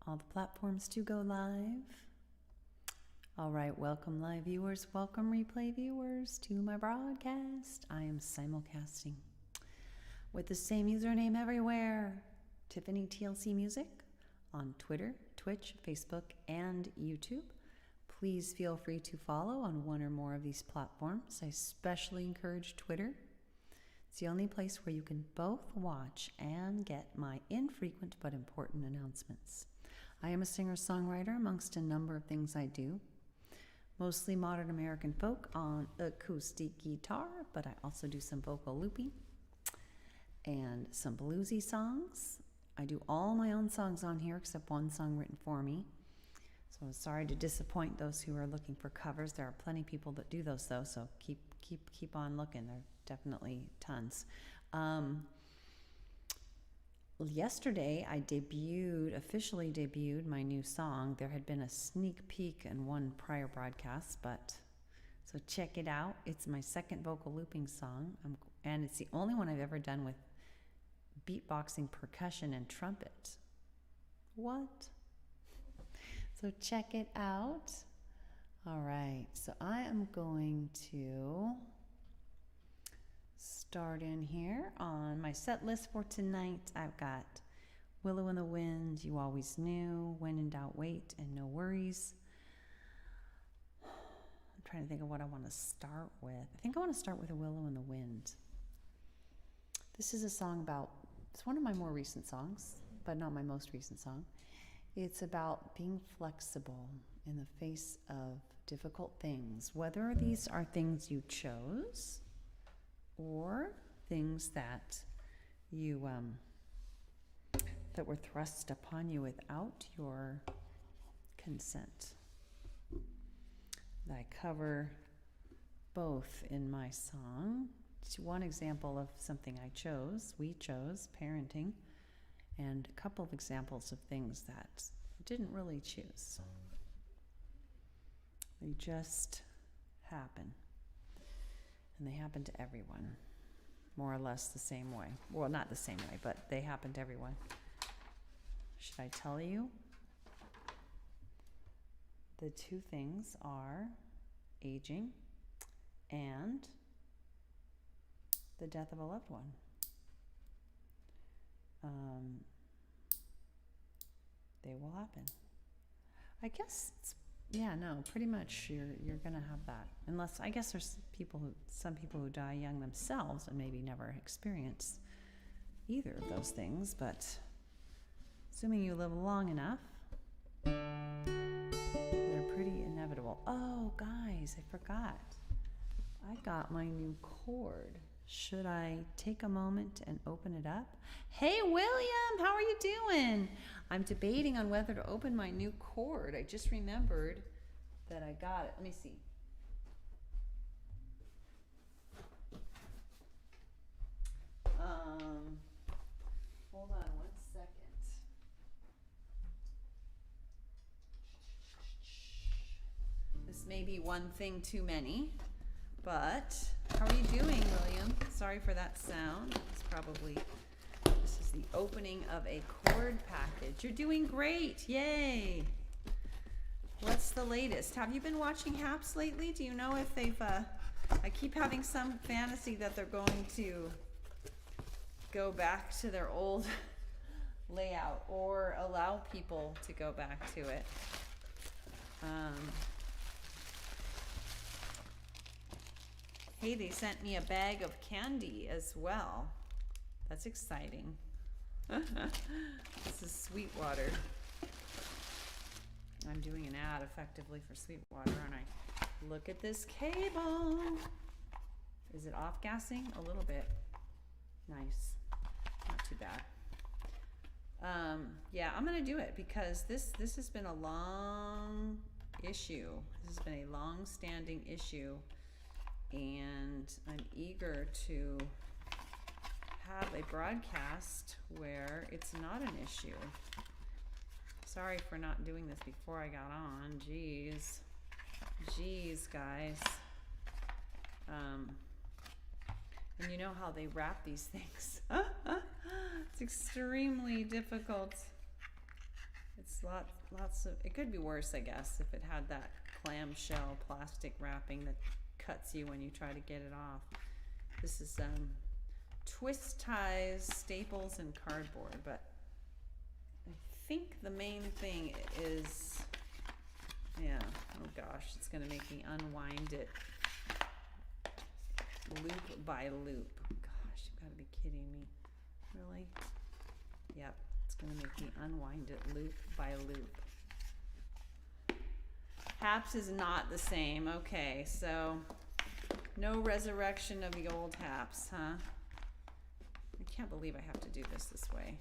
all the platforms to go live. All right, welcome live viewers, welcome replay viewers to my broadcast. I am simulcasting with the same username everywhere, Tiffany TLC Music, on Twitter, Twitch, Facebook, and YouTube. Please feel free to follow on one or more of these platforms. I especially encourage Twitter. It's the only place where you can both watch and get my infrequent but important announcements. I am a singer-songwriter amongst a number of things I do. Mostly modern American folk on acoustic guitar, but I also do some vocal looping and some bluesy songs. I do all my own songs on here except one song written for me. So I'm sorry to disappoint those who are looking for covers. There are plenty of people that do those though, so keep on looking. There are definitely tons. Yesterday I officially debuted my new song. There had been a sneak peek in one prior broadcast, so check it out. It's my second vocal looping song, and it's the only one I've ever done with beatboxing, percussion, and trumpet. What? So check it out. All right, so I am going to start in here on my set list for tonight. I've got Willow in the Wind, You Always Knew, When in Doubt Wait, and No Worries. I'm trying to think of what I want to start with. I think I want to start with a Willow in the Wind. This is a song it's one of my more recent songs, but not my most recent song. It's about being flexible in the face of difficult things, whether these are things you chose or things that you that were thrust upon you without your consent. I cover both in my song. It's one example of something we chose, parenting, and a couple of examples of things that I didn't really choose. They just happen. And they happen to everyone, more or less the same way. Well, not the same way, but they happen to everyone. Should I tell you? The two things are aging and the death of a loved one. They will happen. I guess pretty much you're gonna have that. Unless, I guess there's some people who die young themselves and maybe never experience either of those things, but assuming you live long enough, they're pretty inevitable. Oh, guys, I forgot. I got my new cord. Should I take a moment and open it up? Hey, William, how are you doing? I'm debating on whether to open my new cord. I just remembered that I got it. Let me see. Hold on one second. This may be one thing too many, but how are you doing, William? Sorry for that sound. This is the opening of a cord package. You're doing great. Yay. What's the latest? Have you been watching Haps lately? Do you know if they've, I keep having some fantasy that they're going to go back to their old layout or allow people to go back to it. Hey, they sent me a bag of candy as well. That's exciting. This is Sweetwater. I'm doing an ad effectively for Sweetwater, aren't I? Look at this cable. Is it off-gassing? A little bit. Nice. Not too bad. Yeah, I'm going to do it because this has been a long issue. This has been a long-standing issue. And I'm eager to have a broadcast where it's not an issue. Sorry for not doing this before I got on. Jeez, guys. And you know how they wrap these things. It's extremely difficult. It's lots of, it could be worse, I guess, if it had that clamshell plastic wrapping that cuts you when you try to get it off. This is twist ties, staples, and cardboard, but I think the main thing is, yeah, oh gosh, it's gonna make me unwind it loop by loop. Gosh, you've gotta be kidding me. Really? Yep, it's gonna make me unwind it loop by loop. Haps is not the same. Okay, so no resurrection of the old Haps, huh? I can't believe I have to do this way.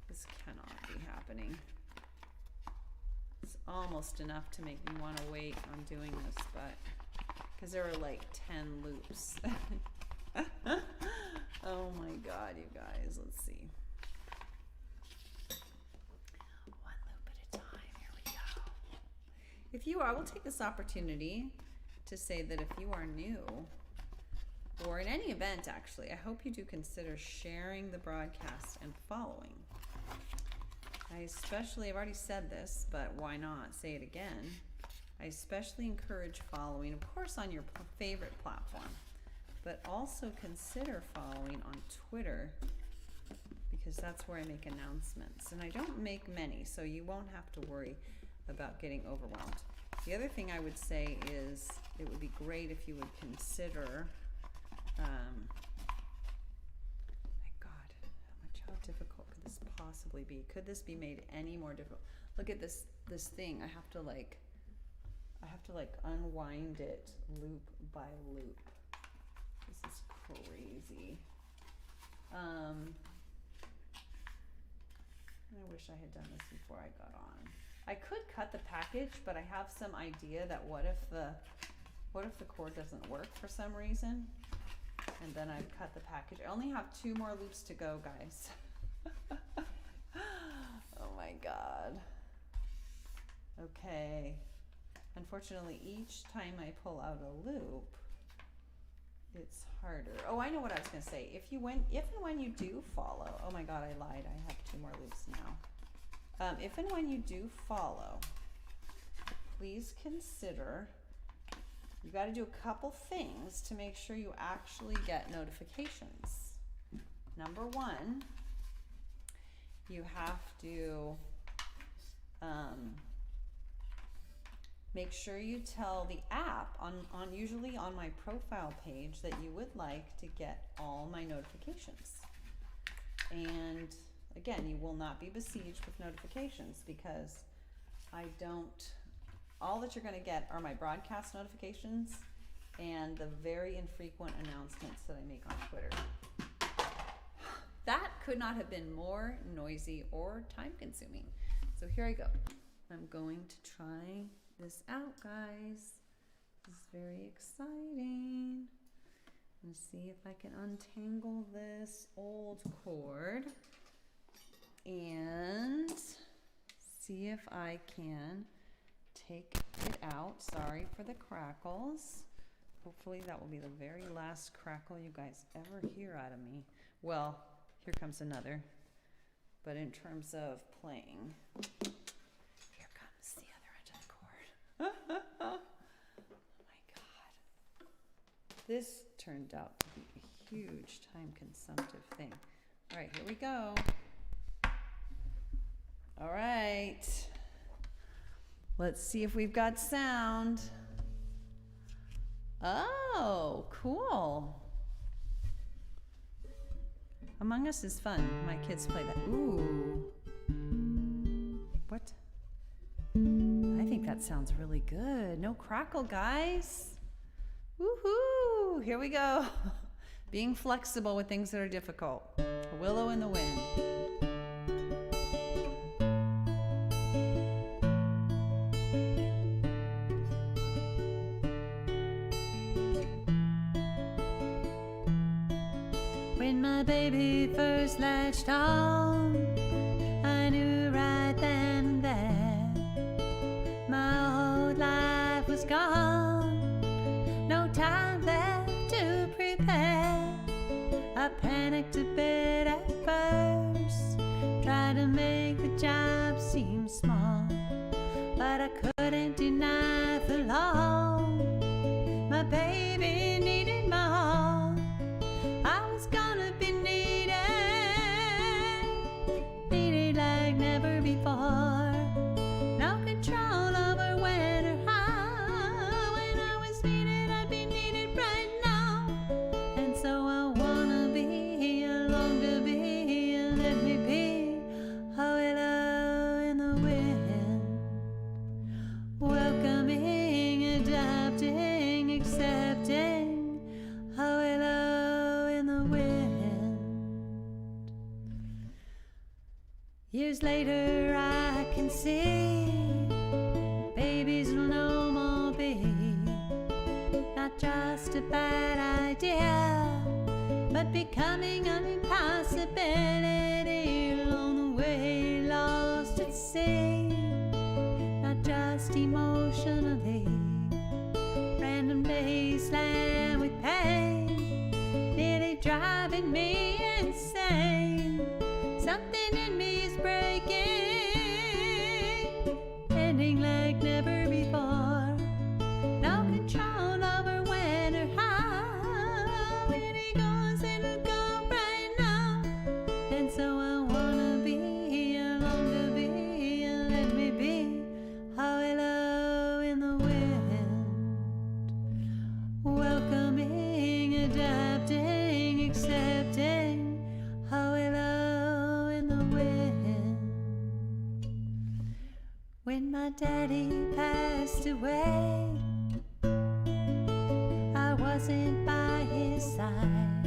This cannot be happening. It's almost enough to make me want to wait on doing this, but because there are like 10 loops. Oh my God, you guys, let's see. One loop at a time, here we go. If you are, I will take this opportunity to say that if you are new, or in any event actually, I hope you do consider sharing the broadcast and following. I've already said this, but why not say it again? I especially encourage following, of course, on your favorite platform, but also consider following on Twitter, because that's where I make announcements. And I don't make many, so you won't have to worry about getting overwhelmed. The other thing I would say is it would be great if you would consider, my God, how difficult could this possibly be? Could this be made any more difficult? Look at this thing. I have to like unwind it loop by loop. This is crazy. I wish I had done this before I got on. I could cut the package, but I have some idea that what if the cord doesn't work for some reason? And then I've cut the package. I only have 2 more loops to go, guys. Oh my God. Okay. Unfortunately, each time I pull out a loop, it's harder. Oh, I know what I was gonna say. If and when you do follow, oh my God, I lied. I have 2 more loops now. If and when you do follow, please consider, you got to do a couple things to make sure you actually get notifications. Number 1, you have to make sure you tell the app usually on my profile page that you would like to get all my notifications. And again, you will not be besieged with notifications because all that you're going to get are my broadcast notifications and the very infrequent announcements that I make on Twitter. That could not have been more noisy or time consuming. So here I go. I'm going to try this out, guys. This is very exciting. Let's see if I can untangle this old cord and see if I can take it out. Sorry for the crackles. Hopefully that will be the very last crackle you guys ever hear out of me. Well, here comes another. But in terms of playing, here comes the other end of the cord. Oh my God. This turned out to be a huge time consumptive thing. All right, here we go. All right. Let's see if we've got sound. Oh, cool. Among Us is fun. My kids play that. Ooh. What? I think that sounds really good. No crackle, guys. Woohoo! Here we go. Being flexible with things that are difficult. A willow in the wind. When my baby first latched on, I knew right then and there my whole life was gone. No time left to prepare. I panicked a bit at first, tried to make the job seem small. couldn't deny the law. My baby needed my all. I was gonna be needed like never before. No control over when or how. When I was needed, I'd be needed right now. And so I wanna be, I long to be, let me be a willow in the wind. Welcoming, adapting, accepting, a willow in the wind. Years later I can see babies will no more be not just a bad idea, but becoming an impossibility along the way, lost at sea. Not just emotionally, random days slammed with pain, nearly driving me insane. Something in me is breaking, ending like never before. No control over when or how. When it goes, it'll go right now. And so I wanna be, I long to be, let me be a willow in the wind. Welcoming, adapting, accepting, a willow in the wind. When my daddy passed away, I wasn't by his side.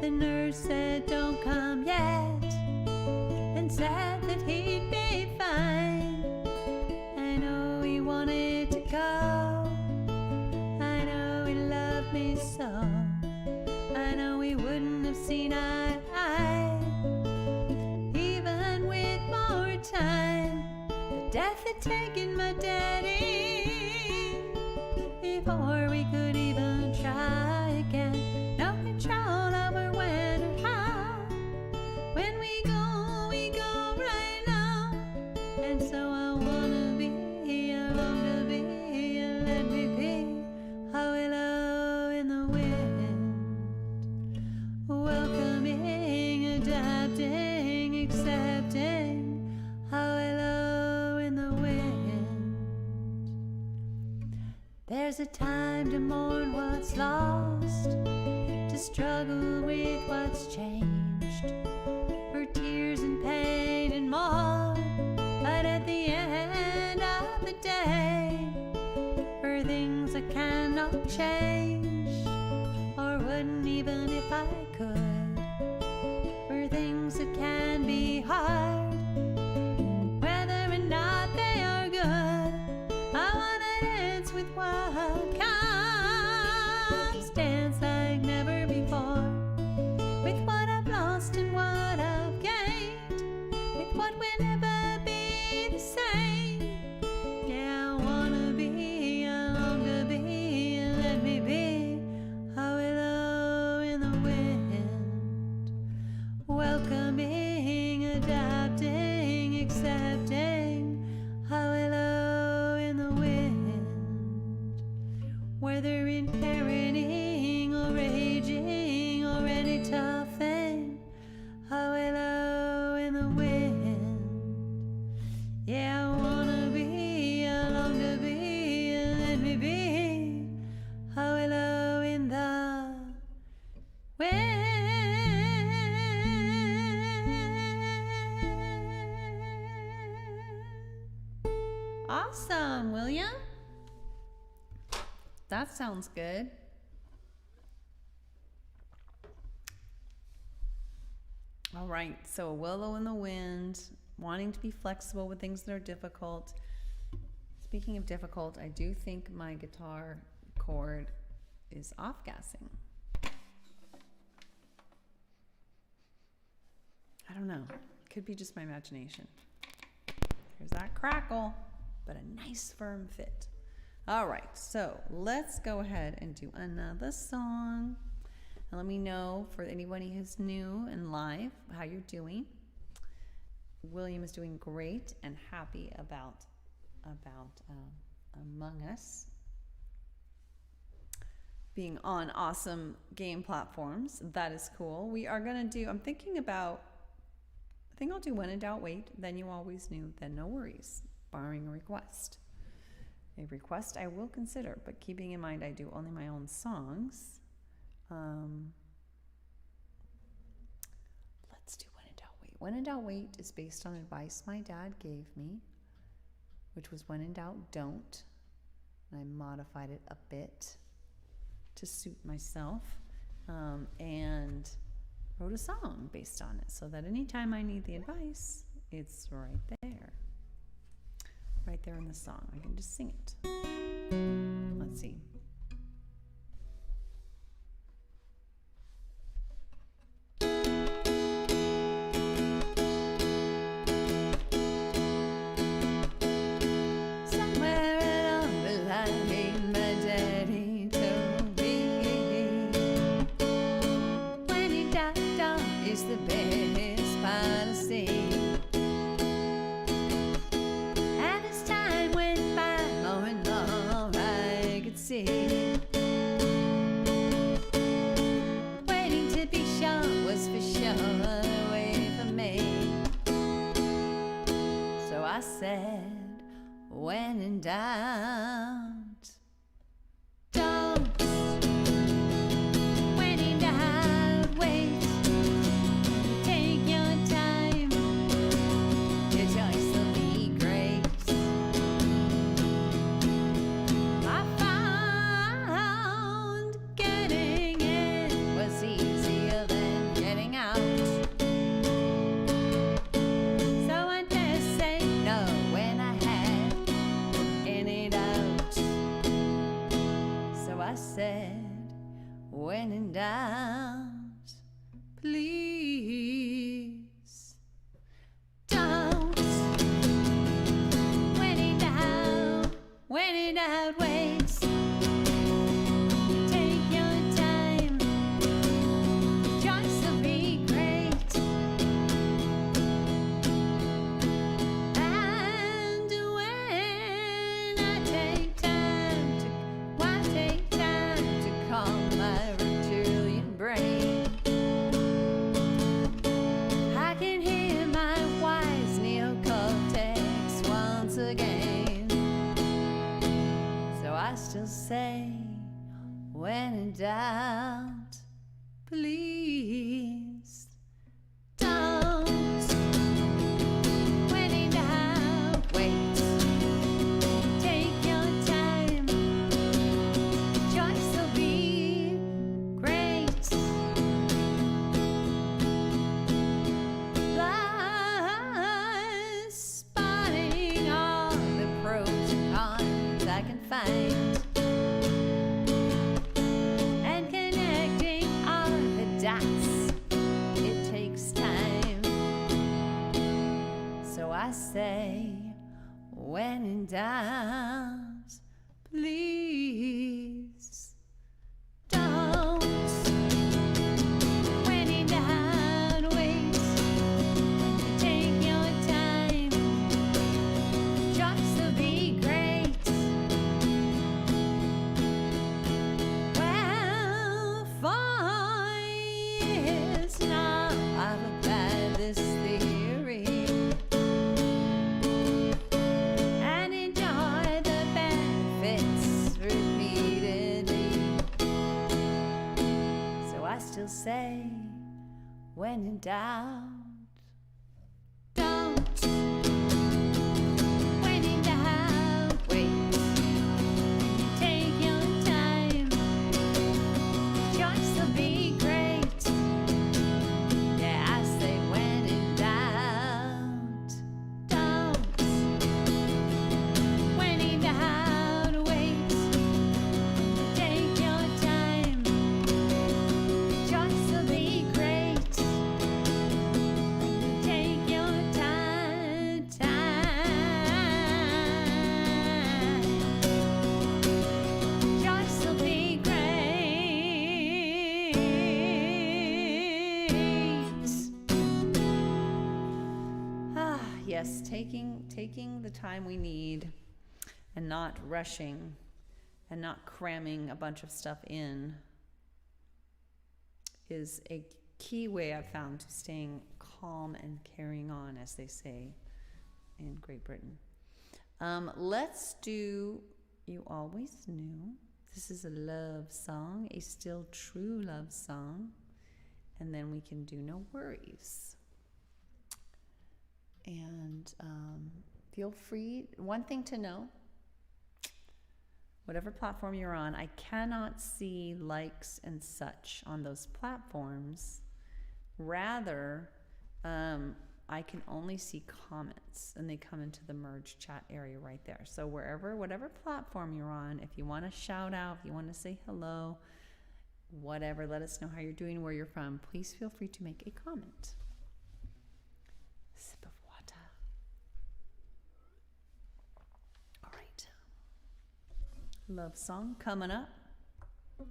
The nurse said, "Don't come yet," and said that he'd be fine. I know he wanted to go. I know he loved me so. I know he wouldn't have seen eye to eye, even with more time. But death had taken my daddy before we could even try again. No control over when or how. When we go right now. And so I wanna be, I long to be, let me be a willow in the wind. Welcoming, adapting, accepting, a willow in the wind. There's a time to mourn what's lost, to struggle with what's changed, for tears and pain and more. But at the end of the day, for things I cannot change, or wouldn't even if I could, for things that can be hard, whether or not they are good, I wanna dance with what comes, dance like never before, with what I've lost and what I've gained, with what will never be the same. Yeah, I wanna be, I long to be, let me be a willow in the wind. Welcoming, adapting, accepting, a willow in the wind. Whether in parenting or raging or any tough thing, a willow in the wind. Yeah, I wanna be, I long to be, let me be a willow in the wind. Awesome, William. That sounds good. All right, so a willow in the wind, wanting to be flexible with things that are difficult. Speaking of difficult, I do think my guitar chord is off-gassing. I don't know. Could be just my imagination. Here's that crackle, but a nice firm fit. All right, so let's go ahead and do another song. And let me know, for anybody who's new and live, how you're doing. William is doing great and happy about about Among Us being on awesome game platforms. That is cool. We are going to do, I think I'll do When in Doubt, Wait, Then You Always Knew, Then No Worries, barring a request. A request I will consider, but keeping in mind I do only my own songs. Let's do When in Doubt, Wait. When in Doubt, Wait is based on advice my dad gave me, which was when in doubt, don't. And I modified it a bit to suit myself, and wrote a song based on it so that anytime I need the advice, it's right there in the song. I can just sing it. Let's see. Waiting to be sure was for sure away from me. So I said, when in doubt, don't. When in doubt, wait. Take your time. Your choice will be great. I found getting in was easier than getting out. So I just say no when I had any doubt. So I said, when in doubt, please don't. When in doubt, wait. Take your time. Choice will be great. And when I take time to calm my reptilian brain, I can hear my wise neocortex once again. So I still say, when in doubt, please don't. When in doubt, wait. Take your time. Choice will be great. Plus, spotting all the pros and cons I can find, and connecting all the dots, it takes time. So I say, when in doubt, please don't. When in doubt, wait. Take your time. Choice will be great. Well, for years now I've applied this theory and enjoyed the benefits repeatedly. So I still say, when in doubt, don't. When in doubt, wait. Take your time. Choice will be great. Yeah, I say, when in doubt, don't. When in doubt, wait. Take your time. Choice will be great. Take your time. Choice will be great. Ah, yes, taking the time we need and not rushing and not cramming a bunch of stuff in is a key way I've found to staying calm and carrying on, as they say in Great Britain. Let's do You Always Knew. This is a love song, a still true love song. And then we can do No Worries. And feel free. One thing to know, whatever platform you're on, I cannot see likes and such on those platforms. Rather, I can only see comments, and they come into the merge chat area right there. So whatever platform you're on, if you want to shout out, if you want to say hello, whatever, let us know how you're doing, where you're from, please feel free to make a comment. Sip of water. All right. Love song coming up. Here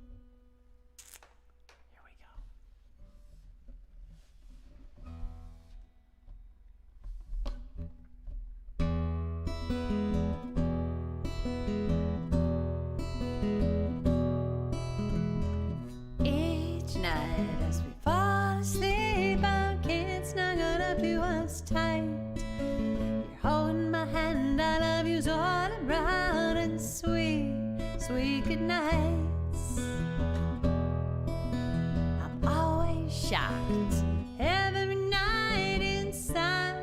we go. Each night as we fall asleep, our kids snuggled up to us tight. You're holding my hand, I love you's all around, and sweet, sweet good nights. I'm always shocked every night inside.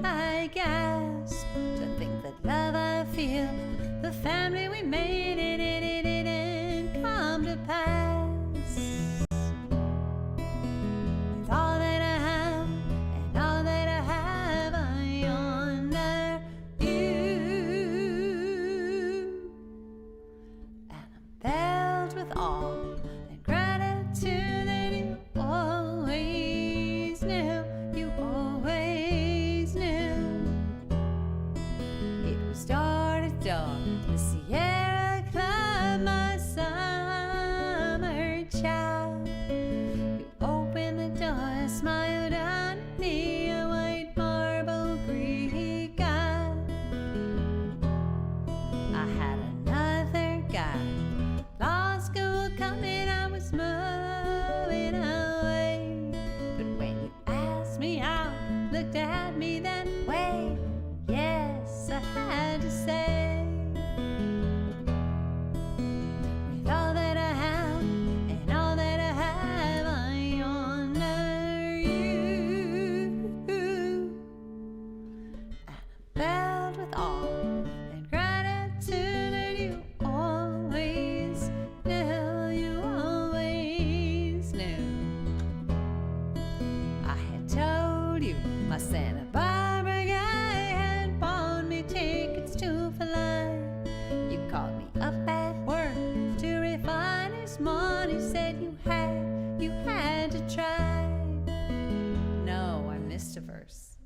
I gasp to think that love I feel, the family we made, it didn't come to pass. With all that I have and all that I have, I honor you. And I'm filled with awe and gratitude that you always knew, you always knew. It was door to door, the Sierra Club, my summer child. You opened the door, smiled on me, a white marble Greek god. I had another guy, law school coming, I was moving away. But when you asked me out, looked at me that way, yes, I had to say. With all that I have and all that I have, I honor you. And I'm filled with awe and gratitude that you always knew, you always knew. I had told you my Santa Barbara guy had bought me tickets to fly. You called me up at work to refine his money, said you had to try. No, I missed a verse.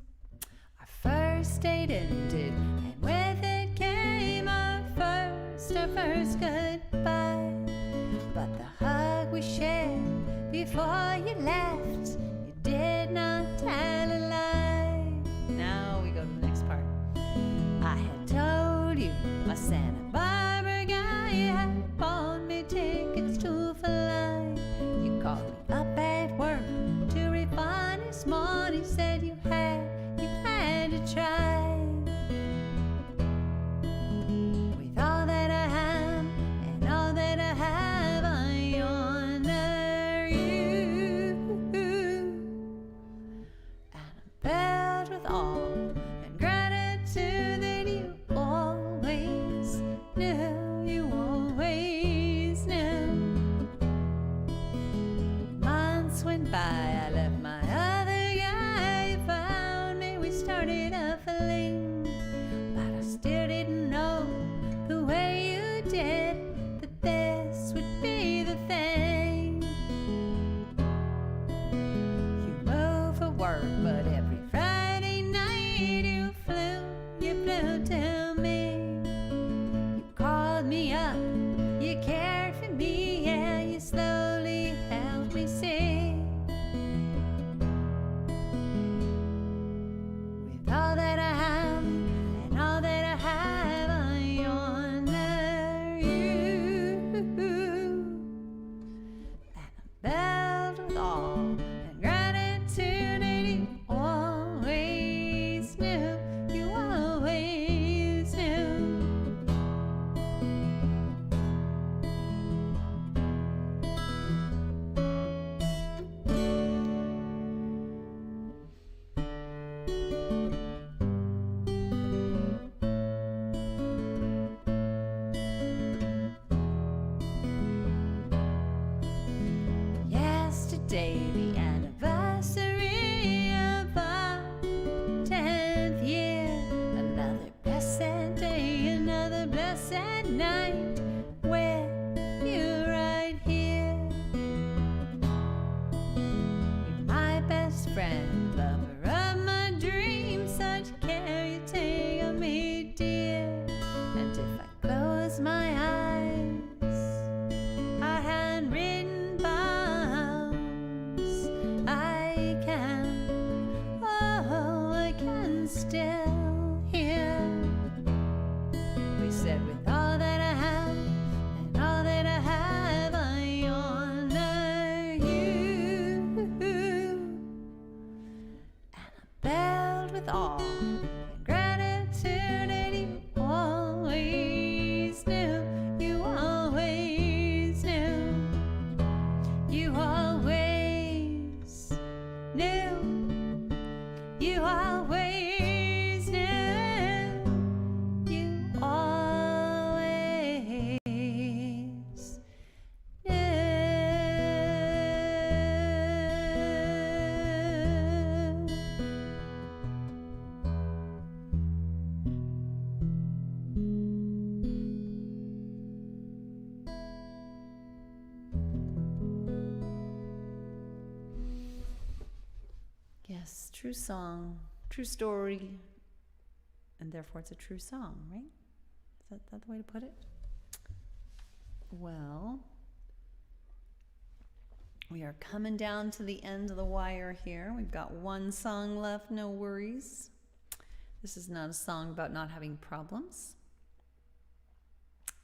Our first date ended, and with it came our first goodbye. But the hug we shared before you left, you did not tell a lie. Now we go to the next part. I had told you my Santa Barbara guy had bought me tickets to fly. You called me up at work to refine his money, said you had to try. With all that I have and all that I have, I honor you. And I'm filled with awe and gratitude that you always knew, day, the anniversary of our 10th year. Another blessed day, another blessed night, where you're right here. You're my best friend, lover of my dreams, such care you take of me, dear. And if I close my eyes, our handwritten vows, I can still hear. We said, with all that I have and all that I have, I honor you. And I'm filled with awe and gratitude, and you always knew, you always knew, you always knew, you always knew, you always knew. Yes, true song, true story, and therefore it's a true song, right? Is that the way to put it? Well, we are coming down to the end of the wire here. We've got one song left, no worries. This is not a song about not having problems,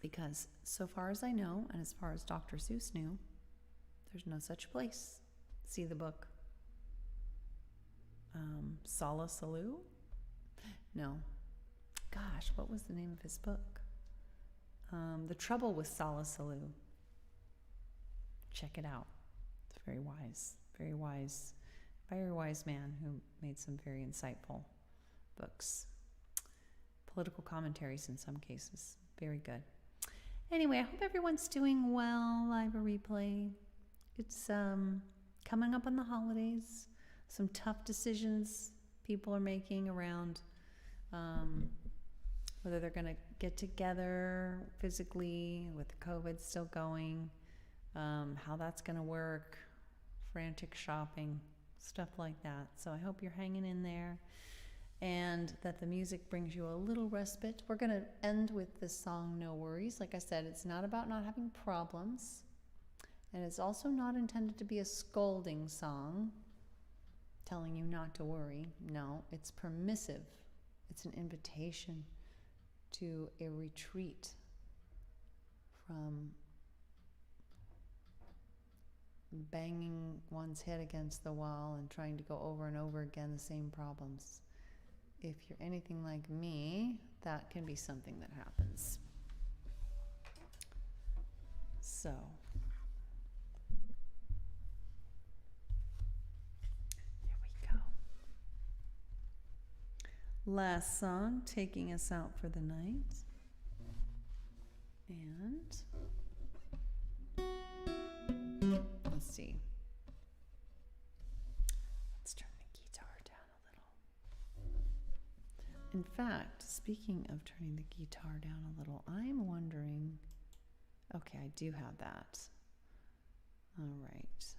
because so far as I know, and as far as Dr. Seuss knew, there's no such place. See the book. Sala Salou? No. Gosh, what was the name of his book? The Trouble with Sala Salou. Check it out. It's very wise, very wise man who made some very insightful books. Political commentaries in some cases. Very good. Anyway, I hope everyone's doing well. Live or replay. It's coming up on the holidays. Some tough decisions people are making around whether they're going to get together physically with COVID still going, how that's going to work, frantic shopping, stuff like that. So I hope you're hanging in there and that the music brings you a little respite. We're going to end with this song, No Worries. Like I said, it's not about not having problems, and it's also not intended to be a scolding song telling you not to worry. No, it's permissive. It's an invitation to a retreat from banging one's head against the wall and trying to go over and over again the same problems. If you're anything like me, that can be something that happens. So last song, taking us out for the night. And let's see. Let's turn the guitar down a little. In fact, speaking of turning the guitar down a little, I'm wondering, okay, I do have that. All right.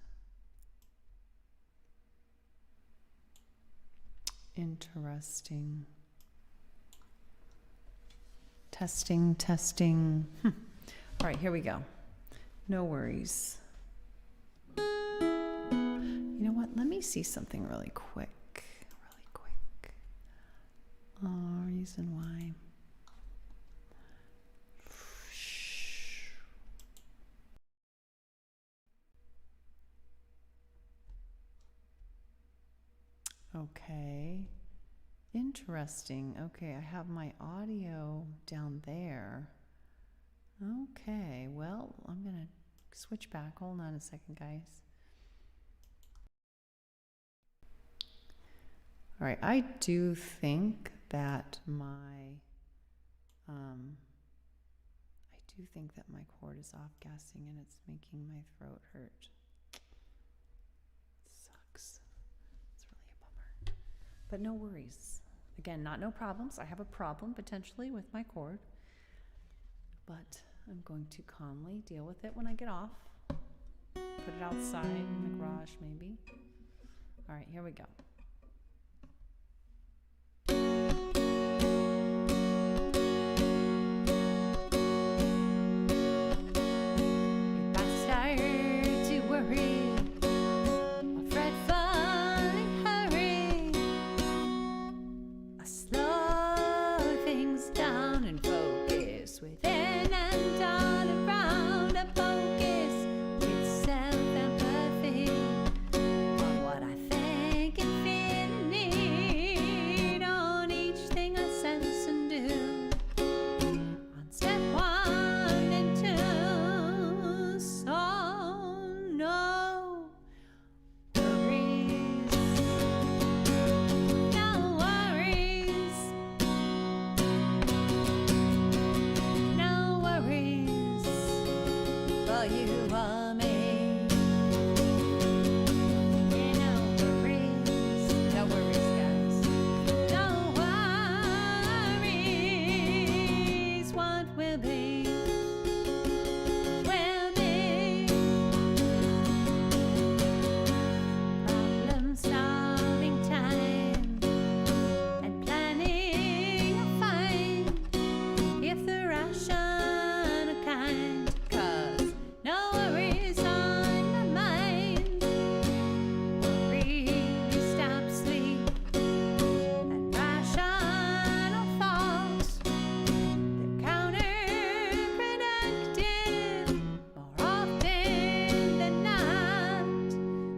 Interesting. Testing. All right, here we go. No worries. You know what? Let me see something really quick. Reason why. Okay. Interesting. Okay, I have my audio down there. Okay, well, I'm going to switch back. Hold on a second, guys. All right, I do think that my cord is off gassing and it's making my throat hurt. But no worries. Again, no problems. I have a problem potentially with my cord, but I'm going to calmly deal with it when I get off. Put it outside in the garage, maybe. All right, here we go. If I start to worry or fretful and hurry, I slow things down and focus within and all around. I focus with self-empathy on what I think and feel and need, on each thing I sense and do, on step 1 and 2. So no worries, no worries, no worries for you or me. Yeah, no worries, guys. No worries, what will be, will be. Problem-solving time and planning a find, if the rational kind, 'cause no worries on my mind. Really stop sleep and rational thoughts. They're counterproductive more often than not.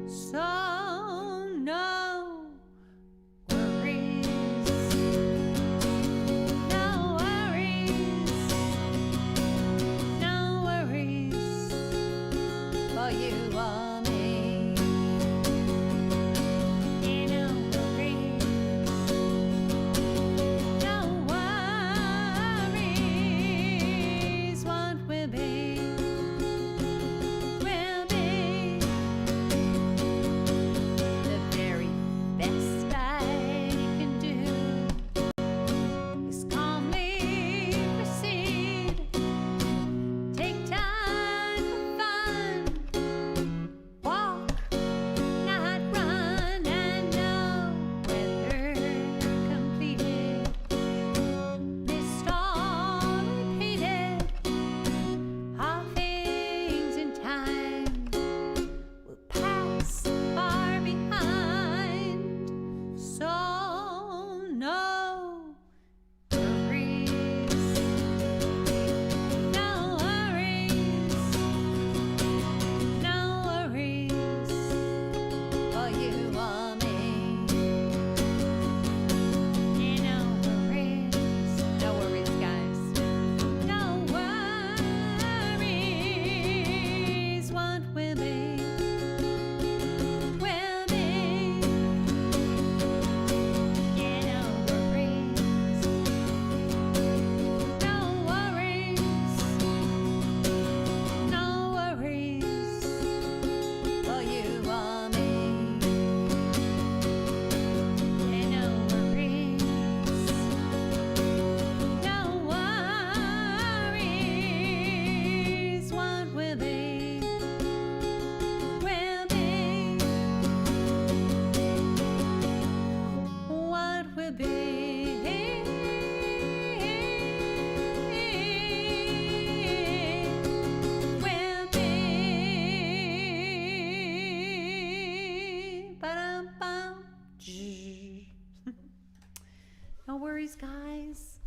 So no worries, no worries, no worries for you or me. Yeah, no worries, no worries, what will be, will be. The very best I can do is calmly proceed. Take time for fun. Walk, not run, and know whether completed, missed or repeated, all things in time will pass far behind. So no worries, no worries, no worries for you or me. Yeah, no worries, guys. No worries, what will be, will be. Yeah, no worries, no worries, no worries for you or me. Yeah, no worries, no worries, what will be, will be. What will be, will be. Ba-dum-bum. No worries, guys.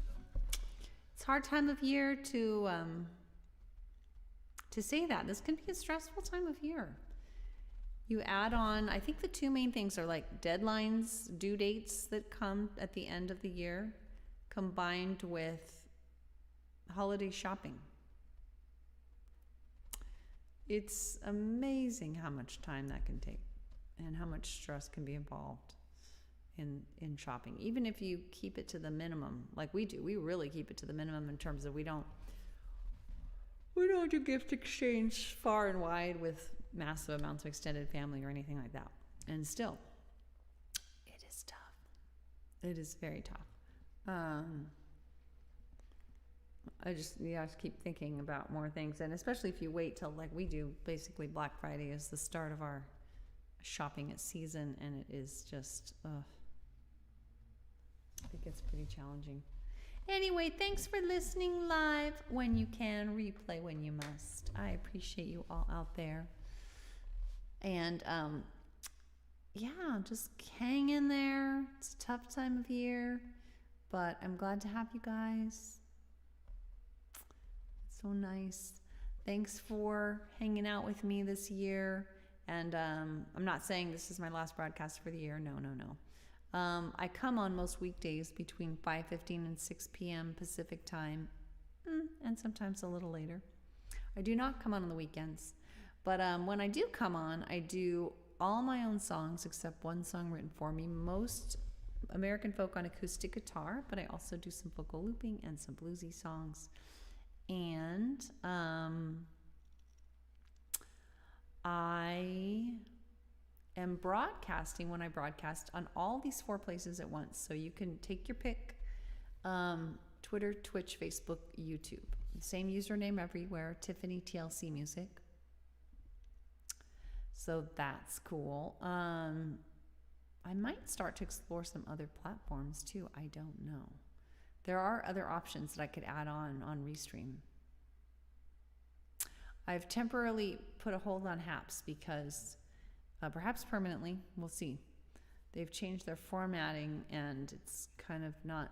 It's a hard time of year to say that. This can be a stressful time of year. You add on, I think the two main things are like deadlines, due dates that come at the end of the year, combined with holiday shopping. It's amazing how much time that can take and how much stress can be involved in shopping. Even if you keep it to the minimum, like we do, we really keep it to the minimum in terms of we don't do gift exchange far and wide with massive amounts of extended family or anything like that. And still, it is tough. It is very tough. I just keep thinking about more things, and especially if you wait till, like we do, basically Black Friday is the start of our shopping at season, and it is just, I think it's pretty challenging. Anyway, thanks for listening live when you can, replay when you must. I appreciate you all out there. And just hang in there. It's a tough time of year, but I'm glad to have you guys. It's so nice. Thanks for hanging out with me this year. And I'm not saying this is my last broadcast for the year. No. I come on most weekdays between 5:15 and 6 p.m. Pacific time, and sometimes a little later. I do not come on the weekends, but when I do come on, I do all my own songs except one song written for me, most American folk on acoustic guitar, but I also do some vocal looping and some bluesy songs. And I am broadcasting when I broadcast on all these 4 places at once. So you can take your pick. Twitter, Twitch, Facebook, YouTube. Same username everywhere, Tiffany TLC Music. So that's cool. I might start to explore some other platforms too. I don't know. There are other options that I could add on Restream. I've temporarily put a hold on Haps because perhaps permanently, we'll see. They've changed their formatting and it's kind of not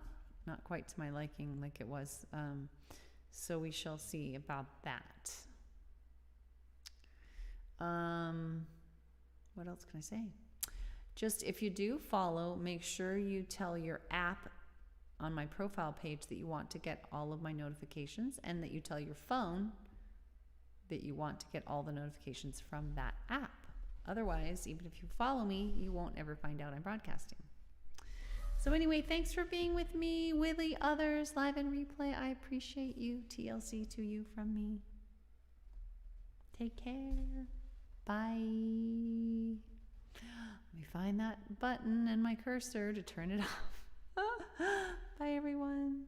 quite to my liking like it was. So we shall see about that. What else can I say? Just if you do follow, make sure you tell your app on my profile page that you want to get all of my notifications, and that you tell your phone that you want to get all the notifications from that app. Otherwise, even if you follow me, you won't ever find out I'm broadcasting. So anyway, thanks for being with me, Willie, others, live and replay. I appreciate you. TLC to you from me. Take care. Bye. Let me find that button and my cursor to turn it off. Bye, everyone.